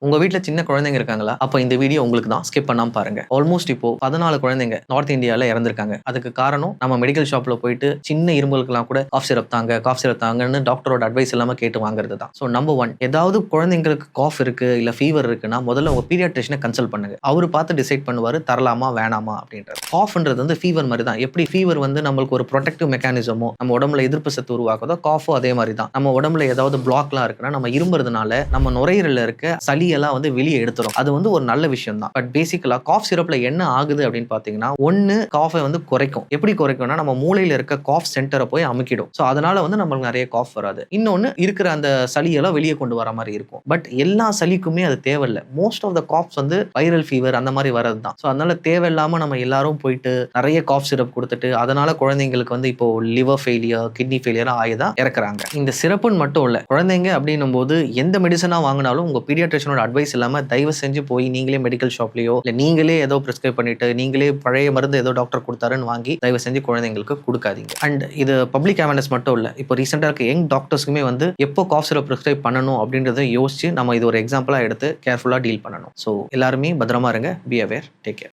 உங்க வீட்ல சின்ன குழந்தைங்க இருக்காங்களா? அப்ப இந்த வீடியோ உங்களுக்கு தான். ஸ்கிப் பண்ணாம பாருங்க. ஆல்மோஸ்ட் இப்போ 14 குழந்தைங்க நார்த் இந்தியால இறந்திருக்காங்க. அதுக்கு காரணம் நம்ம மெடிக்கல் ஷாப்ல போயிட்டு சின்ன இருமலுக்குலாம் கூட காஃப் சிரப் தாங்கன்னு டாக்டரோட அட்வைஸ் இல்லாம கேட்டு வாங்குறது தான். நம்பர் 1 ஏதாவது குழந்தைங்களுக்கு காஃப் இருக்கு, இல்ல ஃபீவர் இருக்குன்னா முதல்ல உங்க பீடியாட்ரிஷியன கன்சல்ட் பண்ணுங்க. அவரு பார்த்து டிசைட் பண்ணுவாரு தரலாமா, வேணாமா அப்படின்றது. காஃப்ன்றது வந்து ஃபீவர் மாரி தான். எப்படி ஃபீவர் வந்து நம்மளுக்கு ஒரு புரொடெக்டிவ் மெக்கானிசமோ, நம்ம உடம்புல எதிர்ப்பு சத்து உருவாக்குதோ, காஃபும் அதே மாரி தான். நம்ம உடம்புல ஏதாவது பிளாக்லாம் இருக்குன்னா, நம்ம இருமுறதுனால நம்ம நுரையீரல்ல இருக்க சளி எல்லாம் வந்து வெளியே எடுத்துரும். அது வந்து ஒரு நல்ல விஷயம் தான். பட் பேசிக்கலா காஃப் சிரப்ல என்ன ஆகுது அப்படின்னு பாத்தீங்கன்னா, ஒன்னு காஃபை வந்து குறைக்கும். எப்படி குறைக்கும்னா, நம்ம மூளையில இருக்க காஃப் சென்டரை போய் அமுக்கிடும். அதனால வந்து நம்மளுக்கு நிறைய காஃப் வராது. இன்னொன்னு இருக்கிற அந்த சளியெல்லாம் வெளியே கொண்டு வர மாதிரி இருக்கும். பட் எல்லா சளிக்குமே அது தேவையில்லை. மோஸ்ட் ஆஃப் த காஃப்ஸ் வந்து வைரல் ஃபீவர் அந்த மாதிரி வரது தான். அதனால தேவையில்லாம நம்ம எல்லாரும் போயிட்டு நிறைய காஃப் சிரப் கொடுத்துட்டு அதனால குழந்தைங்களுக்கு வந்து இப்போ லிவர் ஃபெயிலியர், கிட்னி ஃபெயிலியர் ஆகிதான் இறக்குறாங்க. இந்த சிறப்புன்னு மட்டும் இல்ல, குழந்தைங்க அப்படின்னும் போது எந்த மெடிசனா வாங்கினாலும் உங்க பீடியாட்ரிஷியனோட அட்வைஸ் இல்லாம தயவு செஞ்சு போய் நீங்களே மெடிக்கல் ஷாப்லயோ இல்ல நீங்களே ஏதோ பிரிஸ்கிரைப் பண்ணிட்டு நீங்களே பழைய மருந்து ஏதோ டாக்டர் கொடுத்தாருன்னு வாங்கி தயவு செஞ்சு குழந்தைங்களுக்கு கொடுக்காதீங்க. அண்ட் இது பப்ளிக் அவேர்னஸ் மட்டும் இல்ல, இப்போ ரீசெண்டா இருக்க யங் டாக்டர்ஸ்க்குமே வந்து எப்போ காஃப் சிரப் பிரிஸ்கிரைப் பண்ணணும் அப்படின்றத யோசிச்சு நம்ம இது ஒரு எக்ஸாம்பிளா எடுத்து கேர்ஃபுல்லா டீல் பண்ணணும். எல்லாருமே பத்திரமா இருங்க. Be aware. Take care.